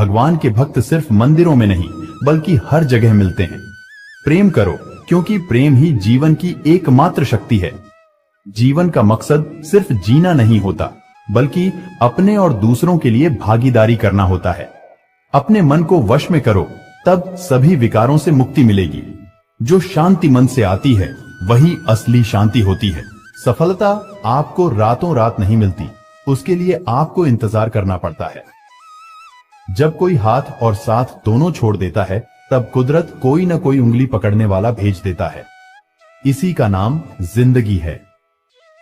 भगवान के भक्त सिर्फ मंदिरों में नहीं बल्कि हर जगह मिलते हैं। प्रेम करो, क्योंकि प्रेम ही जीवन की एकमात्र शक्ति है। जीवन का मकसद सिर्फ जीना नहीं होता, बल्कि अपने और दूसरों के लिए भागीदारी करना होता है। अपने मन को वश में करो, तब सभी विकारों से मुक्ति मिलेगी। जो शांति मन से आती है वही असली शांति होती है। सफलता आपको रातों रात नहीं मिलती, उसके लिए आपको इंतजार करना पड़ता है। जब कोई हाथ और साथ दोनों छोड़ देता है, तब कुदरत कोई न कोई उंगली पकड़ने वाला भेज देता है। इसी का नाम जिंदगी है।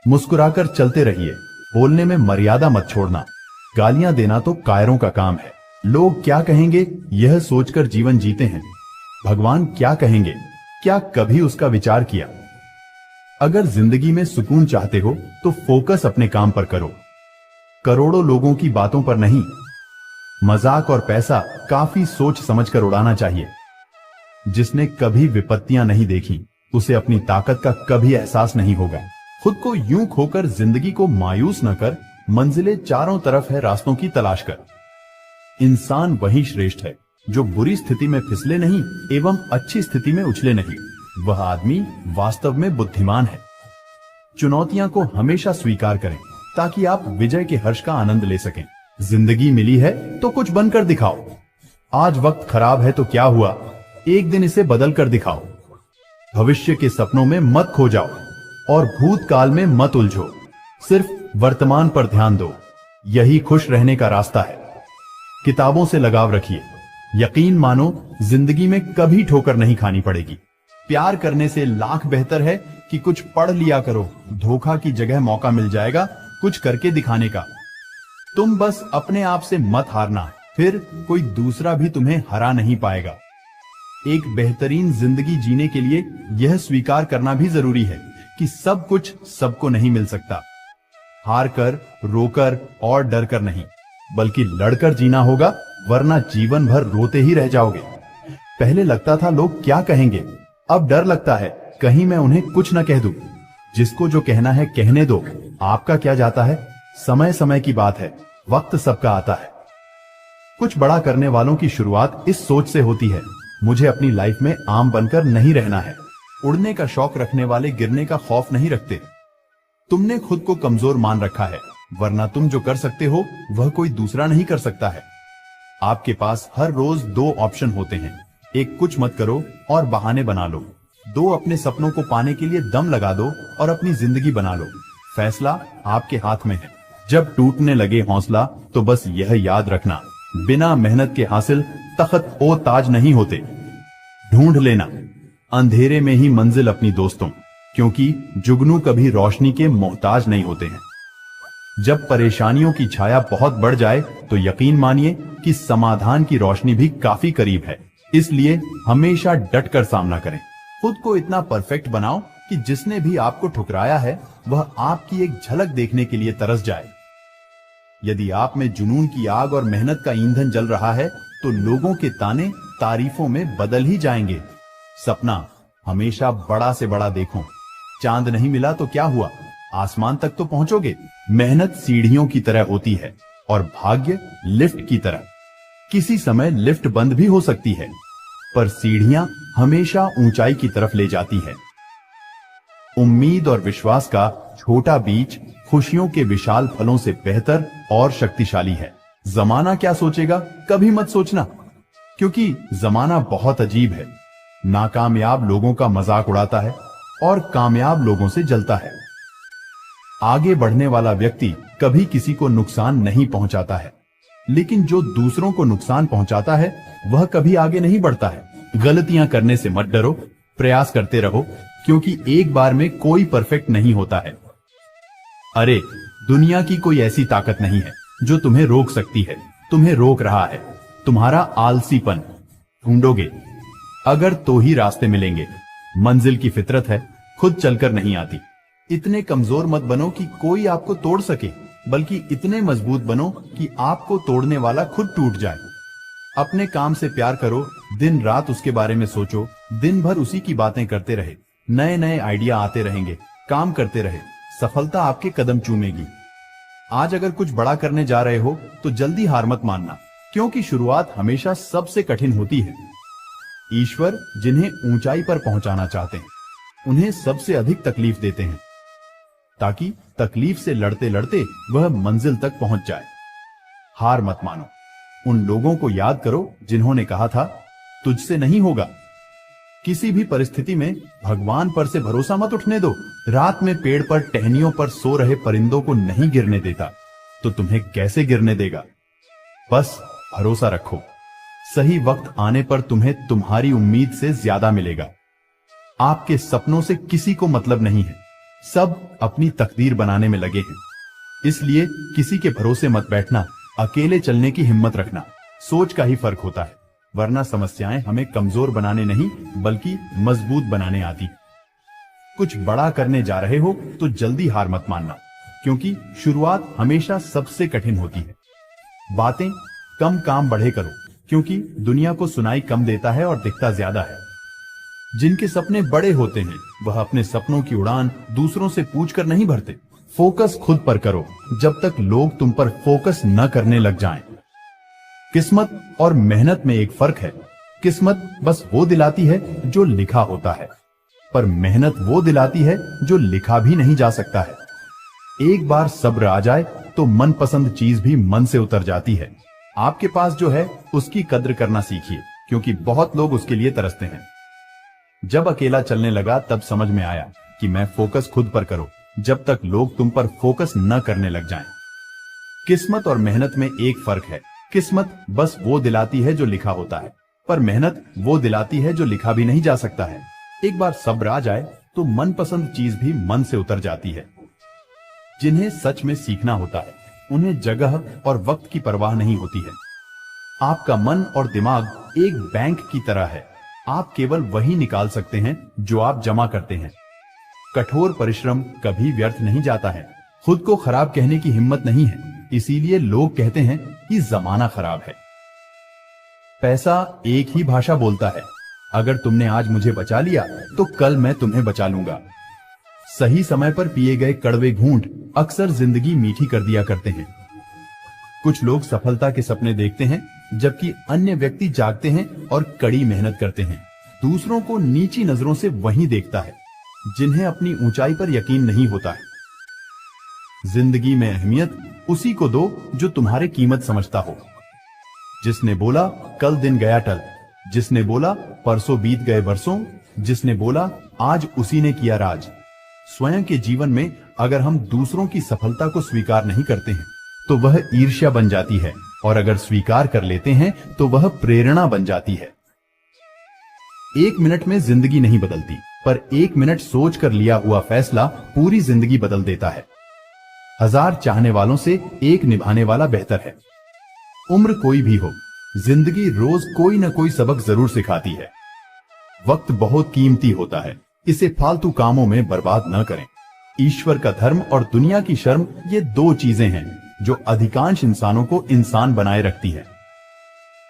मुस्कुराकर चलते रहिए, बोलने में मर्यादा मत छोड़ना। गालियां देना तो कायरों का काम है। लोग क्या कहेंगे यह सोचकर जीवन जीते हैं। भगवान क्या कहेंगे, क्या कभी उसका विचार किया? अगर जिंदगी में सुकून चाहते हो तो फोकस अपने काम पर करो, करोड़ों लोगों की बातों पर नहीं। मजाक और पैसा काफी सोच समझकर उड़ाना चाहिए। जिसने कभी विपत्तियां नहीं देखी, उसे अपनी ताकत का कभी एहसास नहीं होगा। खुद को यूं खोकर जिंदगी को मायूस न कर, मंजिलें चारों तरफ है, रास्तों की तलाश कर। इंसान वही श्रेष्ठ है जो बुरी स्थिति में फिसले नहीं एवं अच्छी स्थिति में उछले नहीं। वह आदमी वास्तव में बुद्धिमान है। चुनौतियां को हमेशा स्वीकार करें ताकि आप विजय के हर्ष का आनंद ले सकें। जिंदगी मिली है तो कुछ बनकर दिखाओ। आज वक्त खराब है तो क्या हुआ, एक दिन इसे बदल कर दिखाओ। भविष्य के सपनों में मत खो जाओ और भूतकाल में मत उलझो। सिर्फ वर्तमान पर ध्यान दो, यही खुश रहने का रास्ता है। किताबों से लगाव रखिए, यकीन मानो जिंदगी में कभी ठोकर नहीं खानी पड़ेगी। प्यार करने से लाख बेहतर है कि कुछ पढ़ लिया करो। धोखा की जगह मौका मिल जाएगा कुछ करके दिखाने का। तुम बस अपने आप से मत हारना, फिर कोई दूसरा भी तुम्हें हरा नहीं पाएगा। एक बेहतरीन जिंदगी जीने के लिए यह स्वीकार करना भी जरूरी है कि सब कुछ सबको नहीं मिल सकता। हार कर, रोकर और डर कर नहीं, बल्कि लड़कर जीना होगा, वरना जीवन भर रोते ही रह जाओगे। पहले लगता था लोग क्या कहेंगे, अब डर लगता है कहीं मैं उन्हें कुछ न कह दूं। जिसको जो कहना है कहने दो, आपका क्या जाता है। समय समय की बात है, वक्त सबका आता है। कुछ बड़ा करने वालों की शुरुआत इस सोच से होती है, मुझे अपनी लाइफ में आम बनकर नहीं रहना है। उड़ने का शौक रखने वाले गिरने का खौफ नहीं रखते। तुमने खुद को कमजोर मान रखा है, वरना तुम जो कर सकते हो वह कोई दूसरा नहीं कर सकता है। आपके पास हर रोज दो ऑप्शन होते हैं, एक कुछ मत करो और बहाने बना लो, दो अपने सपनों को पाने के लिए दम लगा दो और अपनी जिंदगी बना लो। फैसला आपके हाथ में है। जब टूटने लगे हौसला तो बस यह याद रखना, बिना मेहनत के हासिल तख्त ओ ताज नहीं होते। ढूंढ लेना अंधेरे में ही मंजिल अपनी दोस्तों, क्योंकि जुगनू कभी रोशनी के मोहताज नहीं होते हैं। जब परेशानियों की छाया बहुत बढ़ जाए तो यकीन मानिए कि समाधान की रोशनी भी काफी करीब है। इसलिए हमेशा डटकर सामना करें। खुद को इतना परफेक्ट बनाओ कि जिसने भी आपको ठुकराया है वह आपकी एक झलक देखने के लिए तरस जाए। यदि आप में जुनून की आग और मेहनत का ईंधन जल रहा है तो लोगों के ताने तारीफों में बदल ही जाएंगे। सपना हमेशा बड़ा से बड़ा देखो। चांद नहीं मिला तो क्या हुआ, आसमान तक तो पहुंचोगे। मेहनत सीढ़ियों की तरह होती है और भाग्य लिफ्ट की तरह। किसी समय लिफ्ट बंद भी हो सकती है, पर सीढ़ियां हमेशा ऊंचाई की तरफ ले जाती है। उम्मीद और विश्वास का छोटा बीज खुशियों के विशाल फलों से बेहतर और शक्तिशाली है। जमाना क्या सोचेगा कभी मत सोचना, क्योंकि जमाना बहुत अजीब है। नाकामयाब लोगों का मजाक उड़ाता है और कामयाब लोगों से जलता है। आगे बढ़ने वाला व्यक्ति कभी किसी को नुकसान नहीं पहुंचाता है, लेकिन जो दूसरों को नुकसान पहुंचाता है वह कभी आगे नहीं बढ़ता है। गलतियां करने से मत डरो, प्रयास करते रहो, क्योंकि एक बार में कोई परफेक्ट नहीं होता है। अरे दुनिया की कोई ऐसी ताकत नहीं है जो तुम्हें रोक सकती है। तुम्हें रोक रहा है तुम्हारा आलसीपन। ढूंढोगे अगर तो ही रास्ते मिलेंगे। मंजिल की फितरत है, खुद चलकर नहीं आती। इतने कमजोर मत बनो कि कोई आपको तोड़ सके, बल्कि इतने मजबूत बनो कि आपको तोड़ने वाला खुद टूट जाए। अपने काम से प्यार करो, दिन रात उसके बारे में सोचो, दिन भर उसी की बातें करते रहे। नए नए आइडिया आते रहेंगे, काम करते रहे, सफलता आपके कदम चूमेगी। आज अगर कुछ बड़ा करने जा रहे हो तो जल्दी हार मत मानना। क्योंकि शुरुआत हमेशा सबसे कठिन होती है। ईश्वर जिन्हें ऊंचाई पर पहुंचाना चाहते हैं, उन्हें सबसे अधिक तकलीफ देते हैं, ताकि तकलीफ से लड़ते लड़ते वह मंजिल तक पहुंच जाए। हार मत मानो। उन लोगों को याद करो जिन्होंने कहा था, तुझसे नहीं होगा। किसी भी परिस्थिति में भगवान पर से भरोसा मत उठने दो। रात में पेड़ पर टहनियों पर सो रहे परिंदों को नहीं गिरने देता, तो तुम्हें कैसे गिरने देगा। बस भरोसा रखो, सही वक्त आने पर तुम्हें तुम्हारी उम्मीद से ज्यादा मिलेगा। आपके सपनों से किसी को मतलब नहीं है, सब अपनी तकदीर बनाने में लगे हैं। इसलिए किसी के भरोसे मत बैठना, अकेले चलने की हिम्मत रखना। सोच का ही फर्क होता है, वरना समस्याएं हमें कमजोर बनाने नहीं बल्कि मजबूत बनाने आती। कुछ बड़ा करने जा रहे हो तो जल्दी हार मत मानना, क्योंकि शुरुआत हमेशा सबसे कठिन होती है। बातें कम, काम बढ़े करो, क्योंकि दुनिया को सुनाई कम देता है और दिखता ज्यादा है। जिनके सपने बड़े होते हैं वह अपने सपनों की उड़ान दूसरों से पूछकर नहीं भरते। फोकस खुद पर करो जब तक लोग तुम पर फोकस न करने लग जाएं। किस्मत और मेहनत में एक फर्क है। किस्मत बस वो दिलाती है जो लिखा होता है, पर मेहनत वो दिलाती है जो लिखा भी नहीं जा सकता है। एक बार सब्र आ जाए तो मनपसंद चीज भी मन से उतर जाती है। आपके पास जो है उसकी कद्र करना सीखिए, क्योंकि बहुत लोग उसके लिए तरसते हैं। जब अकेला चलने लगा तब समझ में आया कि मैं फोकस खुद पर करो जब तक लोग तुम पर फोकस न करने लग जाएं। किस्मत और मेहनत में एक फर्क है। किस्मत बस वो दिलाती है जो लिखा होता है, पर मेहनत वो दिलाती है जो लिखा भी नहीं जा सकता है। एक बार सब्र आ जाए तो मनपसंद चीज भी मन से उतर जाती है। जिन्हें सच में सीखना होता है उन्हें जगह और वक्त की परवाह नहीं होती है। आपका मन और दिमाग एक बैंक की तरह है, आप केवल वही निकाल सकते हैं जो आप जमा करते हैं। कठोर परिश्रम कभी व्यर्थ नहीं जाता है। खुद को खराब कहने की हिम्मत नहीं है, इसीलिए लोग कहते हैं कि जमाना खराब है। पैसा एक ही भाषा बोलता है। अगर तुमने आज मुझे बचा लिया तो कल मैं तुम्हें बचा लूंगा। सही समय पर पिए गए कड़वे घूंट अक्सर जिंदगी मीठी कर दिया करते हैं। कुछ लोग सफलता के सपने देखते हैं, जबकि अन्य व्यक्ति जागते हैं और कड़ी मेहनत करते हैं। दूसरों को नीची नजरों से वही देखता है जिन्हें अपनी ऊंचाई पर यकीन नहीं होता है। जिंदगी में अहमियत उसी को दो जो तुम्हारे कीमत समझता हो। जिसने बोला कल दिन गया टल, जिसने बोला परसों बीत गए बरसों, जिसने बोला आज उसी ने किया राज। स्वयं के जीवन में अगर हम दूसरों की सफलता को स्वीकार नहीं करते हैं तो वह ईर्ष्या बन जाती है, और अगर स्वीकार कर लेते हैं तो वह प्रेरणा बन जाती है। 1 मिनट में जिंदगी नहीं बदलती, पर 1 मिनट सोच कर लिया हुआ फैसला पूरी जिंदगी बदल देता है। 1000 चाहने वालों से एक निभाने वाला बेहतर है। उम्र कोई भी हो, जिंदगी रोज कोई न कोई सबक जरूर सिखाती है। वक्त बहुत कीमती होता है, इसे फालतू कामों में बर्बाद न करें। ईश्वर का धर्म और दुनिया की शर्म, ये 2 चीजें हैं जो अधिकांश इंसानों को इंसान बनाए रखती है।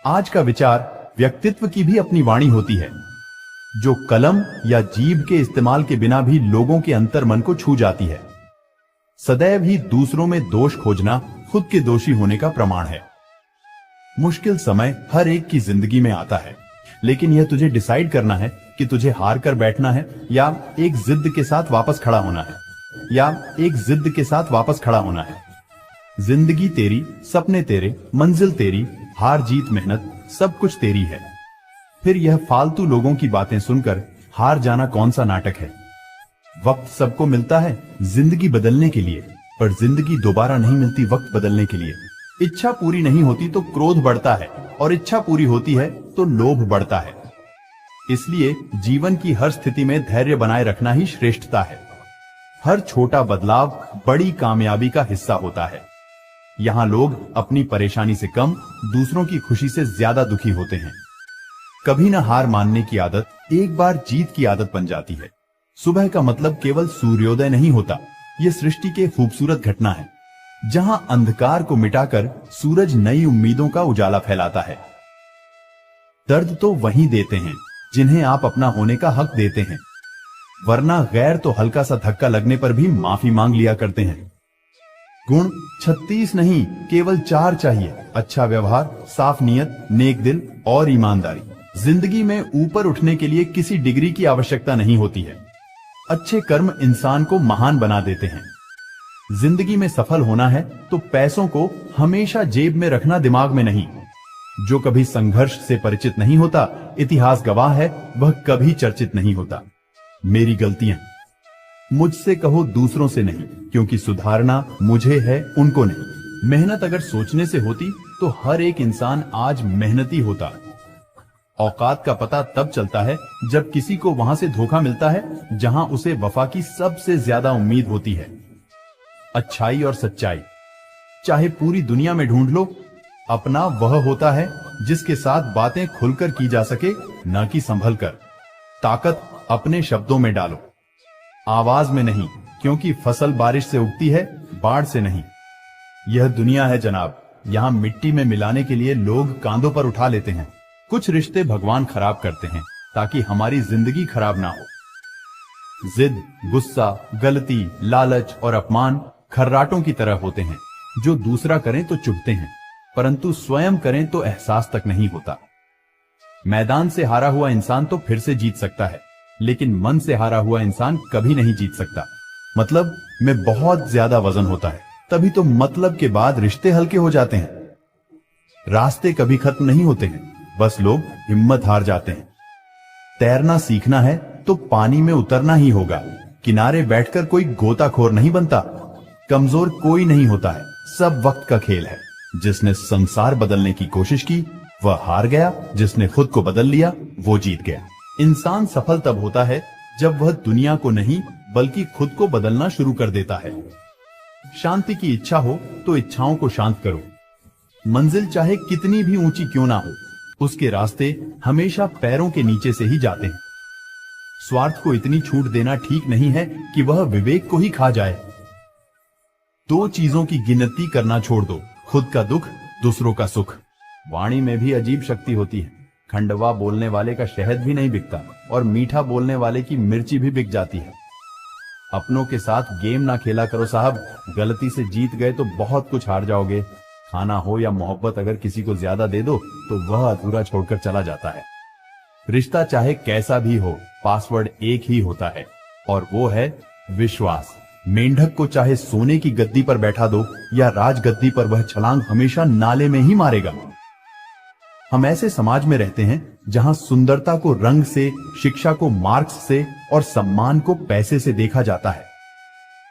आज का विचार व्यक्तित्व की भी अपनी वाणी होती है, जो कलम या जीभ के इस्तेमाल के बिना भी लोगों के अंतर मन को छू जाती है। सदैव ही दूसरों में दोष खोजना खुद के दोषी होने का प्रमाण है। मुश्किल समय हर एक की जिंदगी में आता है, लेकिन यह तुझे डिसाइड करना है कि तुझे हार कर बैठना है या एक जिद के साथ वापस खड़ा होना है। जिंदगी तेरी, सपने तेरे, मंजिल तेरी, हार जीत मेहनत सब कुछ तेरी है। फिर यह फालतू लोगों की बातें सुनकर हार जाना कौन सा नाटक है। वक्त सबको मिलता है जिंदगी बदलने के लिए, पर जिंदगी दोबारा नहीं मिलती वक्त बदलने के लिए। इच्छा पूरी नहीं होती तो क्रोध बढ़ता है, और इच्छा पूरी होती है तो लोभ बढ़ता है। इसलिए जीवन की हर स्थिति में धैर्य बनाए रखना ही श्रेष्ठता है। हर छोटा बदलाव बड़ी कामयाबी का हिस्सा होता है। यहाँ लोग अपनी परेशानी से कम, दूसरों की खुशी से ज्यादा दुखी होते हैं। कभी न हार मानने की आदत एक बार जीत की आदत बन जाती है। सुबह का मतलब केवल सूर्योदय नहीं होता, ये सृष्टि के खूबसूरत घटना है, जहां अंधकार को मिटाकर सूरज नई उम्मीदों का उजाला फैलाता है। दर्द तो वही देते हैं जिन्हें आप अपना होने का हक देते हैं, वरना गैर तो हल्का सा धक्का लगने पर भी माफी मांग लिया करते हैं। गुण 36 नहीं, केवल 4 चाहिए। अच्छा व्यवहार, साफ नियत, नेक दिल और ईमानदारी। जिंदगी में ऊपर उठने के लिए किसी डिग्री की आवश्यकता नहीं होती है। अच्छे कर्म इंसान को महान बना देते हैं। जिंदगी में सफल होना है तो पैसों को हमेशा जेब में रखना, दिमाग में नहीं। जो कभी संघर्ष से परिचित नहीं होता, इतिहास गवाह है, वह कभी चर्चित नहीं होता। मेरी गलतियां मुझसे कहो, दूसरों से नहीं, क्योंकि सुधारना मुझे है, उनको नहीं। मेहनत अगर सोचने से होती तो हर एक इंसान आज मेहनती होता। औकात का पता तब चलता है जब किसी को वहां से धोखा मिलता है जहां उसे वफा की सबसे ज्यादा उम्मीद होती है। अच्छाई और सच्चाई चाहे पूरी दुनिया में ढूंढ लो, अपना वह होता है जिसके साथ बातें खुलकर की जा सके, न कि संभल कर। ताकत अपने शब्दों में डालो, आवाज में नहीं, क्योंकि फसल बारिश से उगती है, बाढ़ से नहीं। यह दुनिया है जनाब, यहाँ मिट्टी में मिलाने के लिए लोग कांधों पर उठा लेते हैं। कुछ रिश्ते भगवान खराब करते हैं ताकि हमारी जिंदगी खराब ना हो। जिद, गुस्सा, गलती, लालच और अपमान खर्राटों की तरह होते हैं जो दूसरा करें तो चुभते हैं, परंतु स्वयं करें तो एहसास तक नहीं होता। मैदान से हारा हुआ इंसान तो फिर से जीत सकता है, लेकिन मन से हारा हुआ इंसान कभी नहीं जीत सकता। मतलब में बहुत ज्यादा वजन होता है, तभी तो मतलब के बाद रिश्ते हल्के हो जाते हैं। रास्ते कभी खत्म नहीं होते हैं, बस लोग हिम्मत हार जाते हैं। तैरना सीखना है तो पानी में उतरना ही होगा। किनारे बैठकर कोई गोताखोर नहीं बनता। कमजोर कोई नहीं होता है, सब वक्त का खेल है। जिसने संसार बदलने की कोशिश की वह हार गया, जिसने खुद को बदल लिया वो जीत गया। इंसान सफल तब होता है जब वह दुनिया को नहीं बल्कि खुद को बदलना शुरू कर देता है। शांति की इच्छा हो तो इच्छाओं को शांत करो। मंजिल चाहे कितनी भी ऊंची क्यों ना हो, उसके रास्ते हमेशा पैरों के नीचे से ही जाते हैं। स्वार्थ को इतनी छूट देना ठीक नहीं है कि वह विवेक को ही खा जाए। 2 चीजों की गिनती करना छोड़ दो, खुद का दुख, दूसरों का सुख। वाणी में भी अजीब शक्ति होती है। खंडवा बोलने वाले का शहद भी नहीं बिकता और मीठा बोलने वाले की मिर्ची भी बिक जाती है। अपनों के साथ गेम ना खेला करो साहब, गलती से जीत गए तो बहुत कुछ हार जाओगे। खाना हो या मोहब्बत अगर किसी को ज्यादा दे दो तो वह अधूरा छोड़कर चला जाता है। रिश्ता चाहे कैसा भी हो, पासवर्ड एक ही होता है और वो है विश्वास। मेंढक को चाहे सोने की गद्दी पर बैठा दो या राजगद्दी पर, वह छलांग हमेशा नाले में ही मारेगा। हम ऐसे समाज में रहते हैं जहां सुंदरता को रंग से, शिक्षा को मार्क्स से और सम्मान को पैसे से देखा जाता है।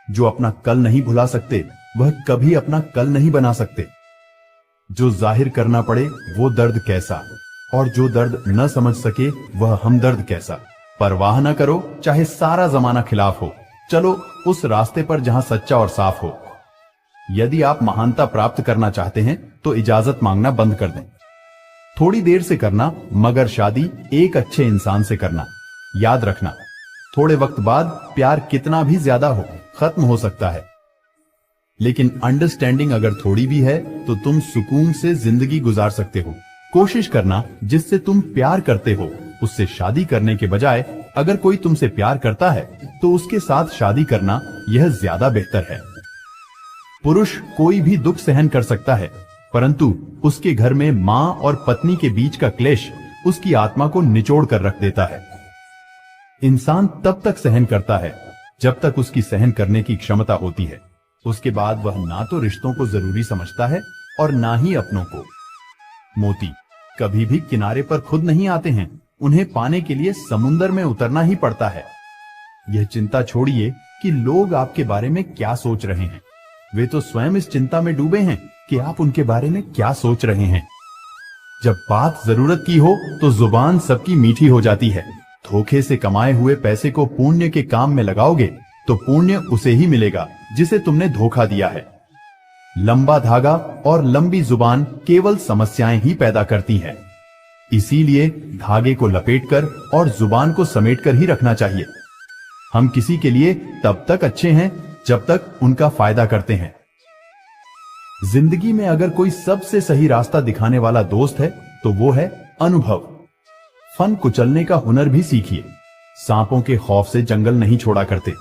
जो अपना कल नहीं भुला सकते वह कभी अपना कल नहीं बना सकते। जो जाहिर करना पड़े वो दर्द कैसा, और जो दर्द न समझ सके वह हमदर्द कैसा। परवाह न करो चाहे सारा जमाना खिलाफ हो, चलो उस रास्ते पर जहां सच्चा और साफ हो। यदि आप महानता प्राप्त करना चाहते हैं तो इजाजत मांगना बंद कर दें। थोड़ी देर से करना, मगर शादी एक अच्छे इंसान से करना। याद रखना, थोड़े वक्त बाद प्यार कितना भी ज्यादा हो खत्म हो सकता है, लेकिन अंडरस्टैंडिंग अगर थोड़ी भी है तो तुम सुकून से जिंदगी गुजार सकते हो। कोशिश करना जिससे तुम प्यार करते हो उससे शादी करने के बजाय अगर कोई तुमसे प्यार करता है तो उसके साथ शादी करना, यह ज्यादा बेहतर है। पुरुष कोई भी दुख सहन कर सकता है, परंतु उसके घर में मां और पत्नी के बीच का क्लेश उसकी आत्मा को निचोड़ कर रख देता है। इंसान तब तक सहन करता है जब तक उसकी सहन करने की क्षमता होती है। उसके बाद वह ना तो रिश्तों को जरूरी समझता है और ना ही अपनों को। मोती कभी भी किनारे पर खुद नहीं आते हैं, उन्हें पाने के लिए समुंदर में उतरना ही पड़ता है। यह चिंता छोड़िए कि लोग आपके बारे में क्या सोच रहे हैं। वे तो स्वयं इस चिंता में डूबे हैं कि आप उनके बारे में क्या सोच रहे हैं। जब बात जरूरत की हो तो जुबान सबकी मीठी हो जाती है। धोखे से कमाए हुए पैसे को पुण्य के काम में लगाओगे तो पुण्य उसे ही मिलेगा जिसे तुमने धोखा दिया है। लंबा धागा और लंबी जुबान केवल समस्याएं ही पैदा करती है। इसीलिए धागे को लपेटकर और जुबान को समेटकर ही रखना चाहिए। हम किसी के लिए तब तक अच्छे हैं जब तक उनका फायदा करते हैं। जिंदगी में अगर कोई सबसे सही रास्ता दिखाने वाला दोस्त है तो वो है अनुभव। फन कुचलने का हुनर भी सीखिए। सांपों के खौफ से जंगल नहीं छोड़ा करते।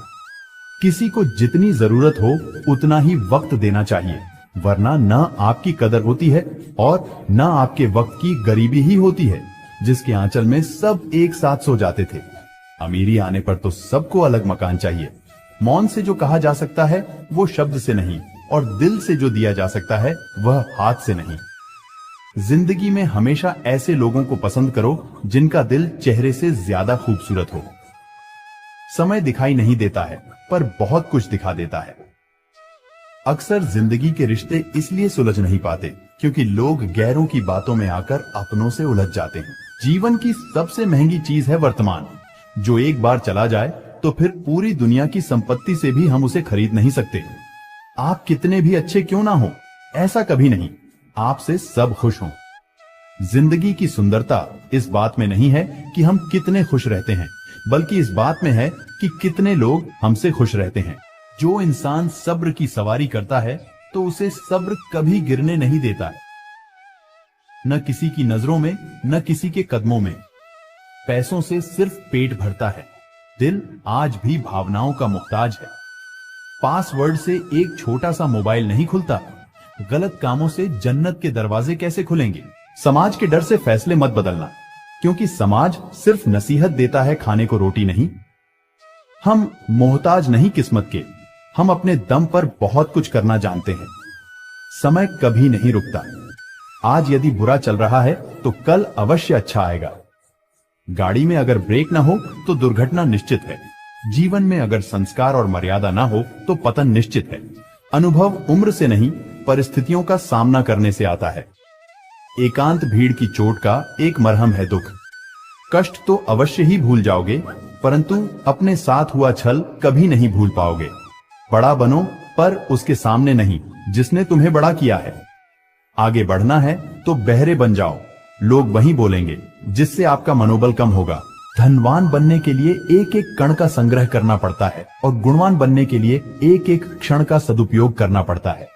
किसी को जितनी जरूरत हो उतना ही वक्त देना चाहिए, वरना न आपकी कदर होती है और न आपके वक्त की गरीबी ही होती है, जिसके आंचल में सब एक साथ सो जाते थे। अमीरी आने पर तो सबको अलग मकान चाहिए। मौन से जो कहा जा सकता है वो शब्द से नहीं, और दिल से जो दिया जा सकता है वह हाथ से नहीं। जिंदगी में हमेशा ऐसे लोगों को पसंद करो जिनका दिल चेहरे से ज्यादा खूबसूरत हो। समय दिखाई नहीं देता है पर बहुत कुछ दिखा देता है। अक्सर जिंदगी के रिश्ते इसलिए सुलझ नहीं पाते क्योंकि लोग गैरों की बातों में आकर अपनों से उलझ जाते हैं। जीवन की सबसे महंगी चीज है वर्तमान, जो एक बार चला जाए तो फिर पूरी दुनिया की संपत्ति से भी हम उसे खरीद नहीं सकते। आप कितने भी अच्छे क्यों ना हो, ऐसा कभी नहीं, आपसे सब खुश हों। जिंदगी की सुंदरता इस बात में नहीं है कि हम कितने खुश रहते हैं, बल्कि इस बात में है कि कितने लोग हमसे खुश रहते हैं। जो इंसान सब्र की सवारी करता है तो उसे सब्र कभी गिरने नहीं देता है, न किसी की नजरों में न किसी के कदमों में। पैसों से सिर्फ पेट भरता है, दिल आज भी भावनाओं का मुहताज है। पासवर्ड से एक छोटा सा मोबाइल नहीं खुलता, गलत कामों से जन्नत के दरवाजे कैसे खुलेंगे। समाज के डर से फैसले मत बदलना, क्योंकि समाज सिर्फ नसीहत देता है, खाने को रोटी नहीं। हम मोहताज नहीं किस्मत के, हम अपने दम पर बहुत कुछ करना जानते हैं। समय कभी नहीं रुकता, आज यदि बुरा चल रहा है तो कल अवश्य अच्छा आएगा। गाड़ी में अगर ब्रेक ना हो तो दुर्घटना निश्चित है। जीवन में अगर संस्कार और मर्यादा ना हो तो पतन निश्चित है। अनुभव उम्र से नहीं, परिस्थितियों का सामना करने से आता है। एकांत भीड़ की चोट का एक मरहम है दुख। कष्ट तो अवश्य ही भूल जाओगे, परंतु अपने साथ हुआ छल कभी नहीं भूल पाओगे। बड़ा बनो पर उसके सामने नहीं जिसने तुम्हें बड़ा किया है। आगे बढ़ना है तो बहरे बन जाओ, लोग वही बोलेंगे जिससे आपका मनोबल कम होगा। धनवान बनने के लिए एक एक कण का संग्रह करना पड़ता है और गुणवान बनने के लिए एक एक क्षण का सदुपयोग करना पड़ता है।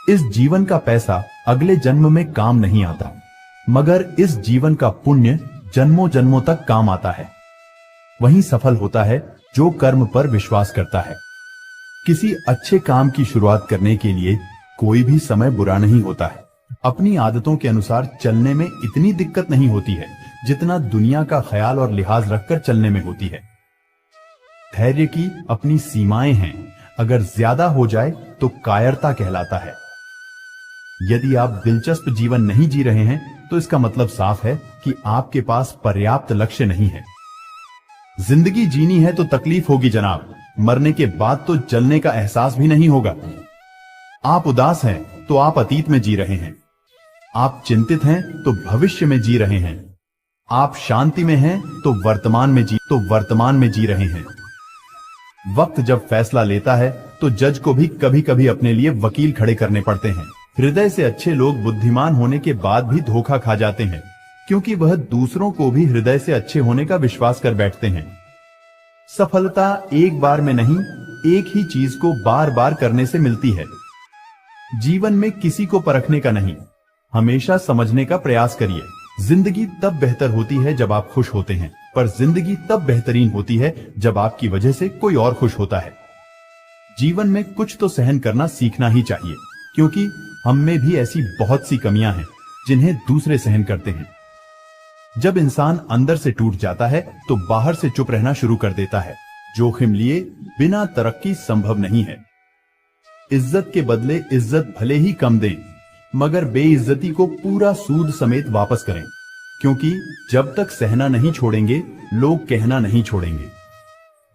इस जीवन का पैसा अगले जन्म में काम नहीं आता, मगर इस जीवन का पुण्य जन्मों जन्मों तक काम आता है। वही सफल होता है जो कर्म पर विश्वास करता है। किसी अच्छे काम की शुरुआत करने के लिए कोई भी समय बुरा नहीं होता है। अपनी आदतों के अनुसार चलने में इतनी दिक्कत नहीं होती है जितना दुनिया का ख्याल और लिहाज रखकर चलने में होती है। धैर्य की अपनी सीमाएं हैं, अगर ज्यादा हो जाए तो कायरता कहलाता है। यदि आप दिलचस्प जीवन नहीं जी रहे हैं तो इसका मतलब साफ है कि आपके पास पर्याप्त लक्ष्य नहीं है। जिंदगी जीनी है तो तकलीफ होगी जनाब, मरने के बाद तो जलने का एहसास भी नहीं होगा। आप उदास हैं तो आप अतीत में जी रहे हैं, आप चिंतित हैं तो भविष्य में जी रहे हैं, आप शांति में हैं तो वर्तमान में जी रहे हैं। वक्त जब फैसला लेता है तो जज को भी कभी कभी अपने लिए वकील खड़े करने पड़ते हैं। हृदय से अच्छे लोग बुद्धिमान होने के बाद भी धोखा खा जाते हैं, क्योंकि वह दूसरों को भी हृदय से अच्छे होने का विश्वास कर बैठते हैं। सफलता एक बार में नहीं, एक ही चीज को बार बार करने से मिलती है। जीवन में किसी को परखने का नहीं, हमेशा समझने का प्रयास करिए। जिंदगी तब बेहतर होती है जब आप खुश होते हैं, पर जिंदगी तब बेहतरीन होती है जब आपकी वजह से कोई और खुश होता है। जीवन में कुछ तो सहन करना सीखना ही चाहिए, क्योंकि हम में भी ऐसी बहुत सी कमियां हैं जिन्हें दूसरे सहन करते हैं। जब इंसान अंदर से टूट जाता है तो बाहर से चुप रहना शुरू कर देता है। जोखिम लिए बिना तरक्की संभव नहीं है। इज्जत के बदले इज्जत भले ही कम दें, मगर बेइज्जती को पूरा सूद समेत वापस करें, क्योंकि जब तक सहना नहीं छोड़ेंगे लोग कहना नहीं छोड़ेंगे।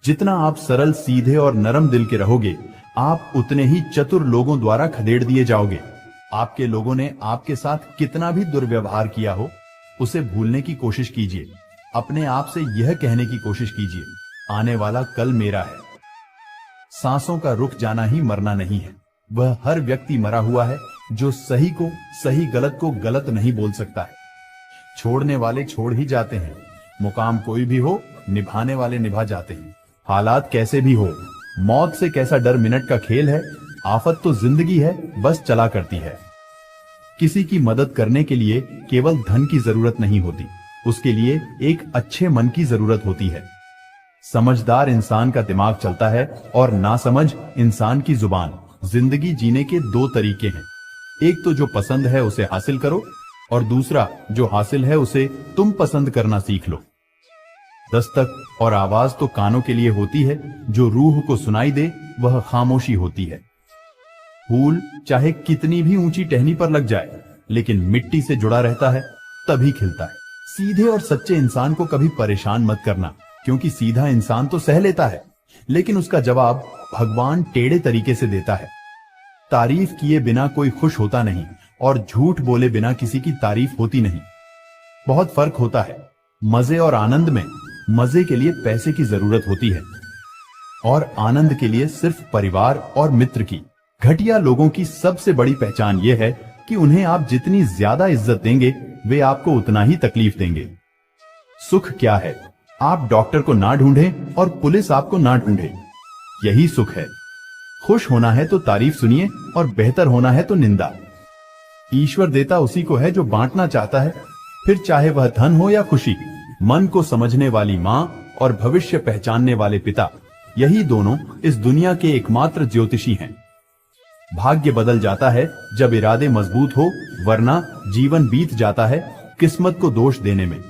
जितना आप सरल, सीधे और नरम दिल के रहोगे, आप उतने ही चतुर लोगों द्वारा खदेड़ दिए जाओगे। आपके लोगों ने आपके साथ कितना भी दुर्व्यवहार किया हो, उसे भूलने की कोशिश कीजिए। अपने आप से यह कहने की कोशिश कीजिए, आने वाला कल मेरा है। सांसों का रुक जाना ही मरना नहीं है। वह हर व्यक्ति मरा हुआ है जो सही को सही, गलत को गलत नहीं बोल सकता है। छोड़ने वाले छोड़ ही जाते हैं। मुकाम कोई भी हो, निभाने वाले निभा जाते हैं। हालात कैसे भी हो, मौत से कैसा डर मिनट का खेल है। आफत तो जिंदगी है, बस चला करती है। किसी की मदद करने के लिए केवल धन की जरूरत नहीं होती, उसके लिए एक अच्छे मन की जरूरत होती है। समझदार इंसान का दिमाग चलता है और नासमझ इंसान की जुबान। जिंदगी जीने के दो तरीके हैं, एक तो जो पसंद है उसे हासिल करो और दूसरा जो हासिल है उसे तुम पसंद करना सीख लो। दस्तक और आवाज तो कानों के लिए होती है, जो रूह को सुनाई दे वह खामोशी होती है। फूल चाहे कितनी भी ऊंची टहनी पर लग जाए, लेकिन मिट्टी से जुड़ा रहता है तभी खिलता है। सीधे और सच्चे इंसान को कभी परेशान मत करना, क्योंकि सीधा इंसान तो सह लेता है, लेकिन उसका जवाब भगवान टेढ़े तरीके से देता है। तारीफ किए बिना कोई खुश होता नहीं और झूठ बोले बिना किसी की तारीफ होती नहीं। बहुत फर्क होता है। मजे और आनंद में मजे के लिए पैसे की जरूरत होती है और आनंद के लिए सिर्फ परिवार और मित्र की। घटिया लोगों की सबसे बड़ी पहचान यह है कि उन्हें आप जितनी ज्यादा इज्जत देंगे वे आपको उतना ही तकलीफ देंगे। सुख क्या है? आप डॉक्टर को ना ढूंढें और पुलिस आपको ना ढूंढे, यही सुख है। खुश होना है तो तारीफ सुनिए और बेहतर होना है तो निंदा। ईश्वर देता उसी को है जो बांटना चाहता है, फिर चाहे वह धन हो या खुशी। मन को समझने वाली माँ और भविष्य पहचानने वाले पिता, यही दोनों इस दुनिया के एकमात्र ज्योतिषी हैं। भाग्य बदल जाता है जब इरादे मजबूत हो, वरना जीवन बीत जाता है किस्मत को दोष देने में।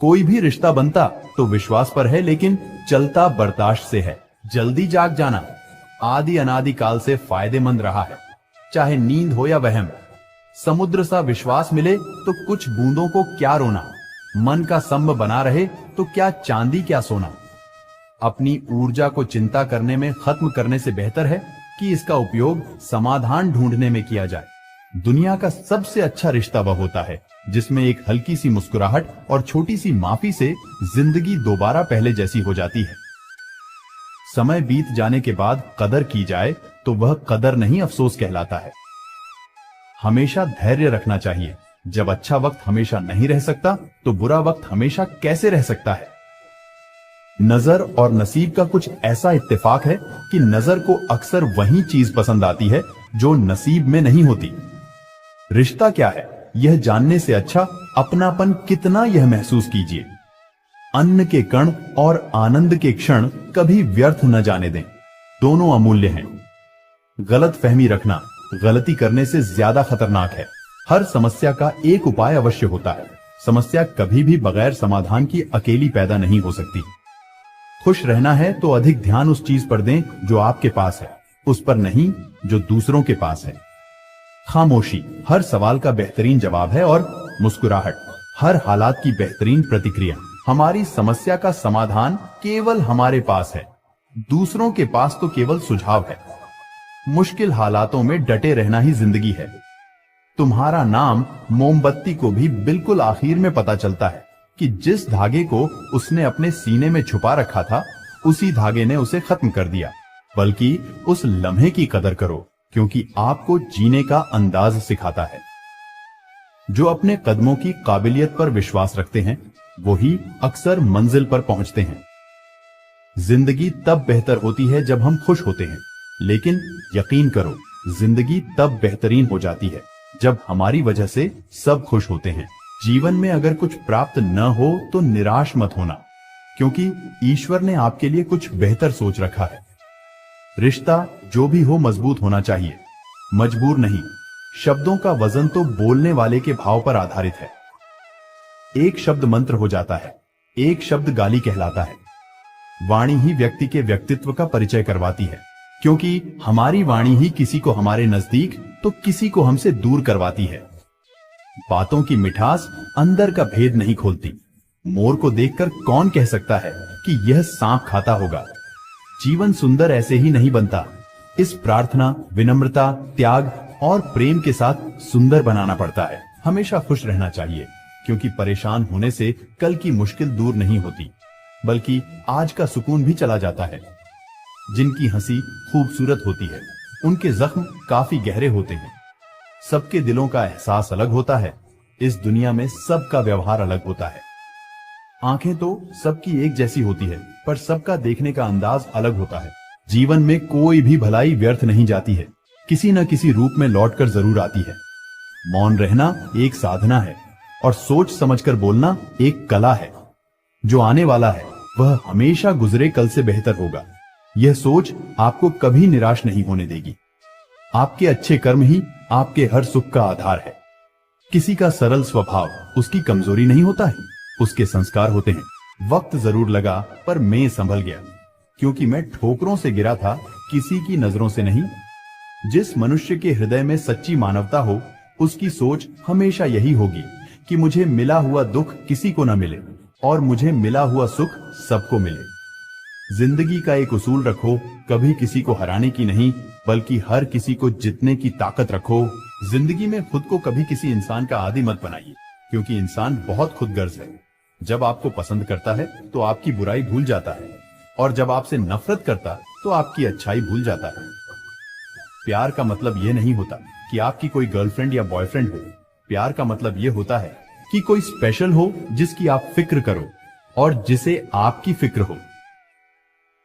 कोई भी रिश्ता बनता तो विश्वास पर है, लेकिन चलता बर्दाश्त से है। जल्दी जाग जाना आदि अनादि काल से फायदेमंद रहा है, चाहे नींद हो या वहम। समुद्र सा विश्वास मिले तो कुछ बूंदों को क्या रोना। मन का संभ बना रहे तो क्या चांदी क्या सोना। अपनी ऊर्जा को चिंता करने में खत्म करने से बेहतर है कि इसका उपयोग समाधान ढूंढने में किया जाए। दुनिया का सबसे अच्छा रिश्ता वह होता है जिसमें एक हल्की सी मुस्कुराहट और छोटी सी माफी से जिंदगी दोबारा पहले जैसी हो जाती है। समय बीत जाने के बाद कदर की जाए तो वह कदर नहीं, अफसोस कहलाता है। हमेशा धैर्य रखना चाहिए। जब अच्छा वक्त हमेशा नहीं रह सकता तो बुरा वक्त हमेशा कैसे रह सकता है। नजर और नसीब का कुछ ऐसा इत्तेफाक है कि नजर को अक्सर वही चीज पसंद आती है जो नसीब में नहीं होती। रिश्ता क्या है यह जानने से अच्छा अपनापन कितना यह महसूस कीजिए। अन्न के कण और आनंद के क्षण कभी व्यर्थ न जाने दें, दोनों अमूल्य हैं। गलत फहमी रखना गलती करने से ज्यादा खतरनाक है। हर समस्या का एक उपाय अवश्य होता है। समस्या कभी भी बगैर समाधान की अकेली पैदा नहीं हो सकती। खुश रहना है तो अधिक ध्यान उस चीज पर दें जो आपके पास है, उस पर नहीं जो दूसरों के पास है। खामोशी हर सवाल का बेहतरीन जवाब है और मुस्कुराहट हर हालात की बेहतरीन प्रतिक्रिया। हमारी समस्या का समाधान केवल हमारे पास है, दूसरों के पास तो केवल सुझाव है। मुश्किल हालातों में डटे रहना ही जिंदगी है। तुम्हारा नाम मोमबत्ती को भी बिल्कुल आखिर में पता चलता है कि जिस धागे को उसने अपने सीने में छुपा रखा था उसी धागे ने उसे खत्म कर दिया। बल्कि उस लम्हे की कदर करो क्योंकि आपको जीने का अंदाज सिखाता है। जो अपने कदमों की काबिलियत पर विश्वास रखते हैं वही अक्सर मंजिल पर पहुंचते हैं। जिंदगी तब बेहतर होती है जब हम खुश होते हैं, लेकिन यकीन करो जिंदगी तब बेहतरीन हो जाती है जब हमारी वजह से सब खुश होते हैं। जीवन में अगर कुछ प्राप्त न हो तो निराश मत होना, क्योंकि ईश्वर ने आपके लिए कुछ बेहतर सोच रखा है। रिश्ता जो भी हो मजबूत होना चाहिए, मजबूर नहीं। शब्दों का वजन तो बोलने वाले के भाव पर आधारित है। एक शब्द मंत्र हो जाता है, एक शब्द गाली कहलाता है। वाणी ही व्यक्ति के व्यक्तित्व का परिचय करवाती है, क्योंकि हमारी वाणी ही किसी को हमारे नजदीक तो किसी को हमसे दूर करवाती है। बातों की मिठास अंदर का भेद नहीं खोलती। मोर को देखकर कौन कह सकता है कि यह सांप खाता होगा। जीवन सुंदर ऐसे ही नहीं बनता, इस प्रार्थना, विनम्रता, त्याग और प्रेम के साथ सुंदर बनाना पड़ता है। हमेशा खुश रहना चाहिए, क्योंकि परेशान होने से कल की मुश्किल दूर नहीं होती, बल्कि आज का सुकून भी चला जाता है। जिनकी हंसी खूबसूरत होती है उनके जख्म काफी गहरे होते हैं। सबके दिलों का एहसास अलग होता है। इस दुनिया में सबका व्यवहार अलग होता है। आंखें तो सबकी एक जैसी होती है, पर सबका देखने का अंदाज अलग होता है। जीवन में कोई भी भलाई व्यर्थ नहीं जाती है, किसी न किसी रूप में लौटकर जरूर आती है। मौन रहना एक साधना है और सोच समझकर बोलना एक कला है। जो आने वाला है वह हमेशा गुजरे कल से बेहतर होगा। यह सोच आपको कभी निराश नहीं होने देगी। आपके अच्छे कर्म ही आपके हर सुख का आधार है। किसी का सरल स्वभाव उसकी कमजोरी नहीं होता है, उसके संस्कार होते हैं। वक्त जरूर लगा पर मैं संभल गया, क्योंकि मैं ठोकरों से गिरा था, किसी की नजरों से नहीं। जिस मनुष्य के हृदय में सच्ची मानवता हो, उसकी सोच हमेशा यही होगी कि मुझे मिला हुआ दुख किसी को न मिले और मुझे मिला हुआ सुख सबको मिले। जिंदगी का एक उसूल रखो, कभी किसी को हराने की नहीं बल्कि हर किसी को जीतने की ताकत रखो। जिंदगी में खुद को कभी किसी इंसान का आदी मत बनाइए, क्योंकि इंसान बहुत खुदगर्ज है। जब आपको पसंद करता है तो आपकी बुराई भूल जाता है, और जब आपसे नफरत करता तो आपकी अच्छाई भूल जाता है। प्यार का मतलब यह नहीं होता कि आपकी कोई गर्लफ्रेंड या बॉयफ्रेंड हो। प्यार का मतलब यह होता है कि कोई स्पेशल हो जिसकी आप फिक्र करो और जिसे आपकी फिक्र हो।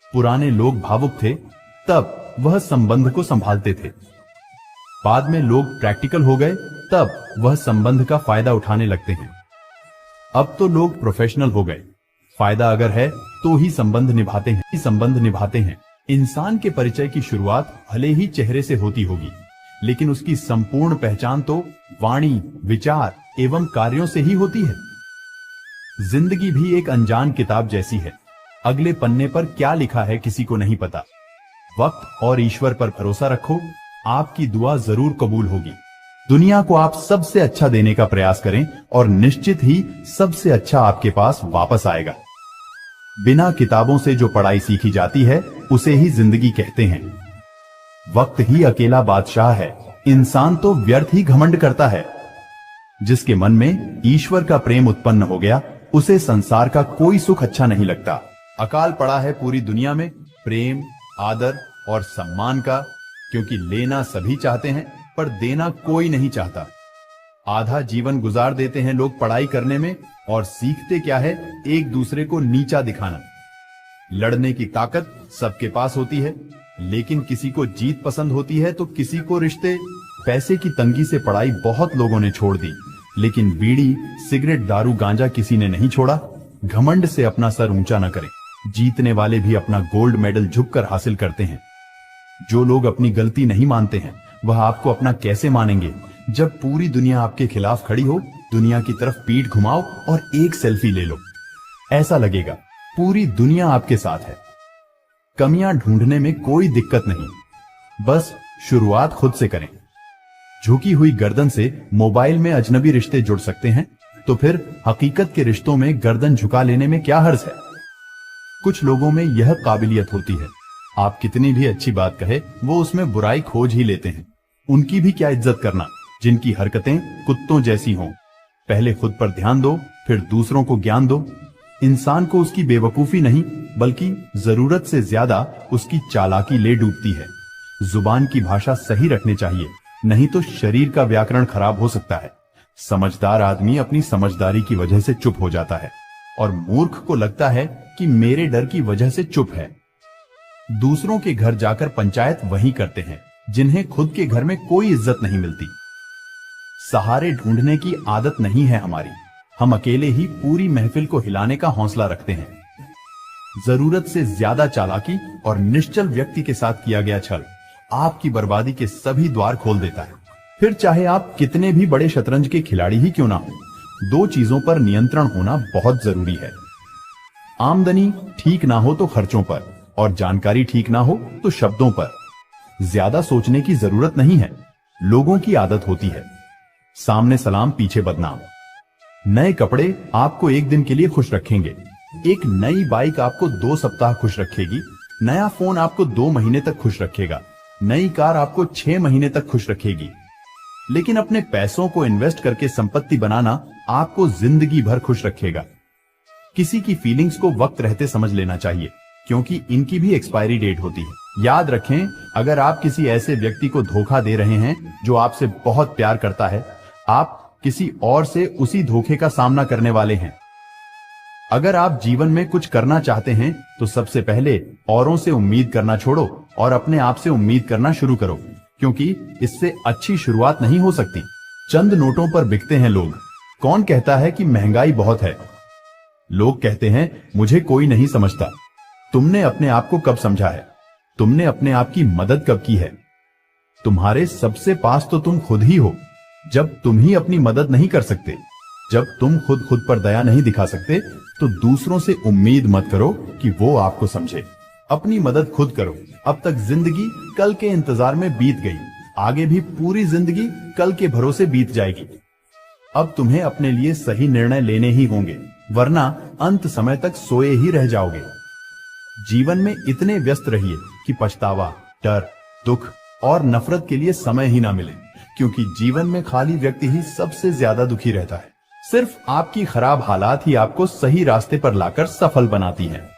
पुराने लोग भावुक थे, तब वह संबंध को संभालते थे। बाद में लोग प्रैक्टिकल हो गए, तब वह संबंध का फायदा उठाने लगते हैं। अब तो लोग प्रोफेशनल हो गए, फायदा अगर है तो ही संबंध निभाते हैं। इंसान के परिचय की शुरुआत भले ही चेहरे से होती होगी, लेकिन उसकी संपूर्ण पहचान तो वाणी, विचार एवं कार्यों से ही होती है। जिंदगी भी एक अनजान किताब जैसी है। अगले पन्ने पर क्या लिखा है किसी को नहीं पता। वक्त और ईश्वर पर भरोसा रखो, आपकी दुआ जरूर कबूल होगी। दुनिया को आप सबसे अच्छा देने का प्रयास करें और निश्चित ही सबसे अच्छा आपके पास वापस आएगा। बिना किताबों से जो पढ़ाई सीखी जाती है उसे ही जिंदगी कहते हैं। वक्त ही अकेला बादशाह है, इंसान तो व्यर्थ ही घमंड करता है। जिसके मन में ईश्वर का प्रेम उत्पन्न हो गया, उसे संसार का कोई सुख अच्छा नहीं लगता। अकाल पड़ा है पूरी दुनिया में प्रेम, आदर और सम्मान का, क्योंकि लेना सभी चाहते हैं पर देना कोई नहीं चाहता। आधा जीवन गुजार देते हैं लोग पढ़ाई करने में, और सीखते क्या है, एक दूसरे को नीचा दिखाना। लड़ने की ताकत सबके पास होती है, लेकिन किसी को जीत पसंद होती है तो किसी को रिश्ते। पैसे की तंगी से पढ़ाई बहुत लोगों ने छोड़ दी, लेकिन बीड़ी, सिगरेट, दारू, गांजा किसी ने नहीं छोड़ा। घमंड से अपना सर ऊंचा न करें। जीतने वाले भी अपना गोल्ड मेडल झुककर हासिल करते हैं। जो लोग अपनी गलती नहीं मानते हैं, वह आपको अपना कैसे मानेंगे? जब पूरी दुनिया आपके खिलाफ खड़ी हो, दुनिया की तरफ पीठ घुमाओ और एक सेल्फी ले लो। ऐसा लगेगा पूरी दुनिया आपके साथ है। कमियां ढूंढने में कोई दिक्कत नहीं, बस शुरुआत खुद से करें। झुकी हुई गर्दन से मोबाइल में अजनबी रिश्ते जुड़ सकते हैं, तो फिर हकीकत के रिश्तों में गर्दन झुका लेने में क्या हर्ज है? कुछ लोगों में यह काबिलियत होती है, आप कितनी भी अच्छी बात कहे, वो उसमें बुराई खोज ही लेते हैं। उनकी भी क्या इज्जत करना, जिनकी हरकतें कुत्तों जैसी हों। पहले खुद पर ध्यान दो, फिर दूसरों को ज्ञान दो। इंसान को उसकी बेवकूफी नहीं, बल्कि जरूरत से ज्यादा उसकी चालाकी ले डूबती है। जुबान की भाषा सही रखनी चाहिए, नहीं तो शरीर का व्याकरण खराब हो सकता है। समझदार आदमी अपनी समझदारी की वजह से चुप हो जाता है, और मूर्ख को लगता है कि मेरे डर की वजह से चुप है। दूसरों के घर जाकर पंचायत वही करते हैं जिन्हें खुद के घर में कोई इज्जत नहीं मिलती। सहारे ढूंढने की आदत नहीं है हमारी, हम अकेले ही पूरी महफिल को हिलाने का हौसला रखते हैं। जरूरत से ज्यादा चालाकी और निश्चल व्यक्ति के साथ किया गया छल आपकी बर्बादी के सभी द्वार खोल देता है। फिर चाहे आप कितने भी बड़े शतरंज के खिलाड़ी ही क्यों ना हो, दो चीजों पर नियंत्रण होना बहुत जरूरी है। आमदनी ठीक ना हो तो खर्चों पर, और जानकारी ठीक ना हो तो शब्दों पर। ज्यादा सोचने की जरूरत नहीं है, लोगों की आदत होती है। सामने सलाम, पीछे बदनाम। नए कपड़े आपको एक दिन के लिए खुश रखेंगे, एक नई बाइक आपको 2 सप्ताह खुश रखेगी, नया फोन आपको 2 महीने तक खुश रखेगा, नई कार आपको 6 महीने तक खुश रखेगी। लेकिन अपने पैसों को इन्वेस्ट करके संपत्ति बनाना आपको जिंदगी भर खुश रखेगा। किसी की फीलिंग्स को वक्त रहते समझ लेना चाहिए, क्योंकि इनकी भी एक्सपायरी डेट होती है। याद रखें, अगर आप किसी ऐसे व्यक्ति को धोखा दे रहे हैं जो आपसे बहुत प्यार करता है, आप किसी और से उसी धोखे का सामना करने वाले हैं। अगर आप जीवन में कुछ करना चाहते हैं तो सबसे पहले औरों से उम्मीद करना छोड़ो और अपने आप से उम्मीद करना शुरू करो, क्योंकि इससे अच्छी शुरुआत नहीं हो सकती। चंद नोटों पर बिकते हैं लोग। कौन कहता है कि महंगाई बहुत है? लोग कहते हैं मुझे कोई नहीं समझता। तुमने अपने आप को कब समझा है? तुमने अपने आप की मदद कब की है? तुम्हारे सबसे पास तो तुम खुद ही हो। जब तुम ही अपनी मदद नहीं कर सकते, जब तुम खुद पर दया नहीं दिखा सकते, तो दूसरों से उम्मीद मत करो कि वो आपको समझे। अपनी मदद खुद करो। अब तक जिंदगी कल के इंतजार में बीत गई, आगे भी पूरी जिंदगी कल के भरोसे बीत जाएगी। अब तुम्हें अपने लिए सही निर्णय लेने ही होंगे, वरना अंत समय तक सोए ही रह जाओगे। जीवन में इतने व्यस्त रहिए कि पछतावा, डर, दुख और नफरत के लिए समय ही ना मिले, क्योंकि जीवन में खाली व्यक्ति ही सबसे ज्यादा दुखी रहता है। सिर्फ आपकी खराब हालात ही आपको सही रास्ते पर लाकर सफल बनाती हैं।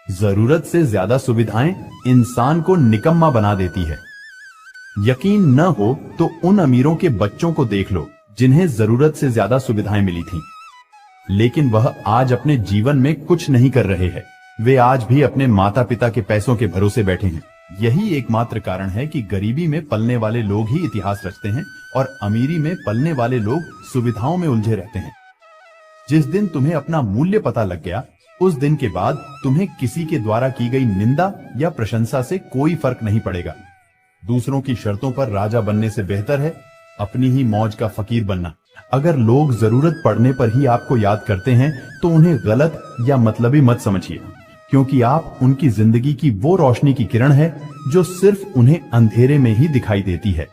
जरूरत से ज्यादा सुविधाएं इंसान को निकम्मा बना देती है। यकीन न हो तो उन अमीरों के बच्चों को देख लो जिन्हें जरूरत से ज्यादा सुविधाएं मिली थीं, लेकिन वह आज अपने जीवन में कुछ नहीं कर रहे हैं। वे आज भी अपने माता पिता के पैसों के भरोसे बैठे हैं। यही एकमात्र कारण है कि गरीबी में पलने वाले लोग ही इतिहास रचते हैं और अमीरी में पलने वाले लोग सुविधाओं में उलझे रहते हैं। जिस दिन तुम्हें अपना मूल्य पता लग गया, उस दिन के बाद तुम्हें किसी के द्वारा की गई निंदा या प्रशंसा से कोई फर्क नहीं पड़ेगा। दूसरों की शर्तों पर राजा बनने से बेहतर है अपनी ही मौज का फकीर बनना। अगर लोग जरूरत पड़ने पर ही आपको याद करते हैं तो उन्हें गलत या मतलबी मत समझिए, क्योंकि आप उनकी जिंदगी की वो रोशनी की किरण है जो सिर्फ उन्हें अंधेरे में ही दिखाई देती है।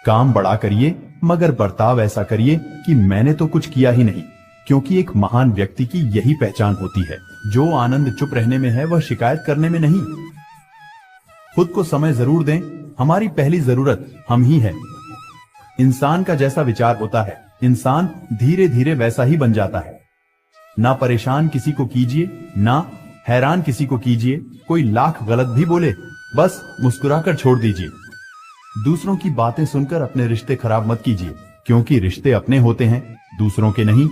काम बड़ा करिए, मगर बर्ताव ऐसा करिए कि मैंने तो कुछ किया ही नहीं, क्योंकि एक महान व्यक्ति की यही पहचान होती है। जो आनंद चुप रहने में है वह शिकायत करने में नहीं। खुद को समय जरूर दें, हमारी पहली जरूरत हम ही है। इंसान का जैसा विचार होता है, इंसान धीरे धीरे वैसा ही बन जाता है। ना परेशान किसी को कीजिए, ना हैरान किसी को कीजिए। कोई लाख गलत भी बोले, बस मुस्कुराकर छोड़ दीजिए। दूसरों की बातें सुनकर अपने रिश्ते खराब मत कीजिए, क्योंकि रिश्ते अपने होते हैं, दूसरों के नहीं।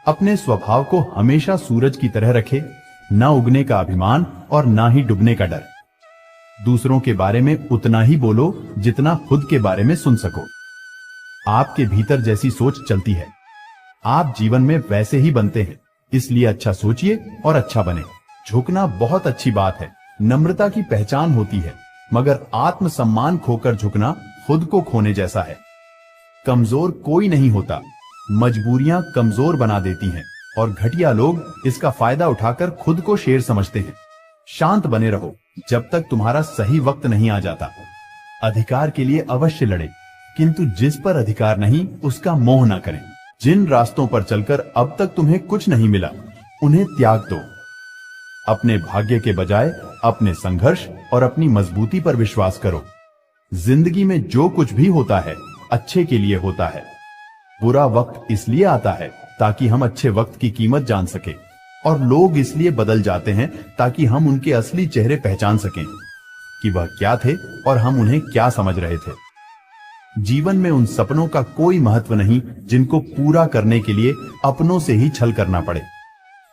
अपने स्वभाव को हमेशा सूरज की तरह रखे, ना उगने का अभिमान और ना ही डूबने का डर। दूसरों के बारे में उतना ही बोलो जितना खुद के बारे में सुन सको। आपके भीतर जैसी सोच चलती है, आप जीवन में वैसे ही बनते हैं। इसलिए अच्छा सोचिए और अच्छा बने। झुकना बहुत अच्छी बात है, नम्रता की पहचान होती है, मगर आत्मसम्मान खोकर झुकना खुद को खोने जैसा है। कमजोर कोई नहीं होता, मजबूरियां कमजोर बना देती हैं और घटिया लोग इसका फायदा उठाकर खुद को शेर समझते हैं। शांत बने रहो जब तक तुम्हारा सही वक्त नहीं आ जाता। अधिकार के लिए अवश्य लड़े, किंतु जिस पर अधिकार नहीं उसका मोह ना करें। जिन रास्तों पर चलकर अब तक तुम्हें कुछ नहीं मिला, उन्हें त्याग दो। अपने भाग्य के बजाय अपने संघर्ष और अपनी मजबूती पर विश्वास करो। जिंदगी में जो कुछ भी होता है अच्छे के लिए होता है। बुरा वक्त इसलिए आता है ताकि हम अच्छे वक्त की कीमत जान सके, और लोग इसलिए बदल जाते हैं ताकि हम उनके असली चेहरे पहचान सकें कि वह क्या थे और हम उन्हें क्या समझ रहे थे। जीवन में उन सपनों का कोई महत्व नहीं जिनको पूरा करने के लिए अपनों से ही छल करना पड़े।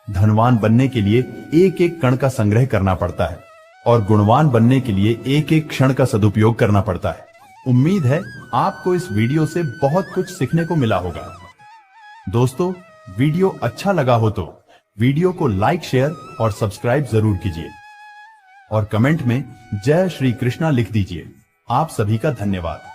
धनवान बनने के लिए एक एक कण का संग्रह करना पड़ता है और गुणवान बनने के लिए एक एक क्षण का सदुपयोग करना पड़ता है। उम्मीद है आपको इस वीडियो से बहुत कुछ सीखने को मिला होगा। दोस्तों, वीडियो अच्छा लगा हो तो वीडियो को लाइक, शेयर और सब्सक्राइब जरूर कीजिए और कमेंट में जय श्री कृष्णा लिख दीजिए। आप सभी का धन्यवाद।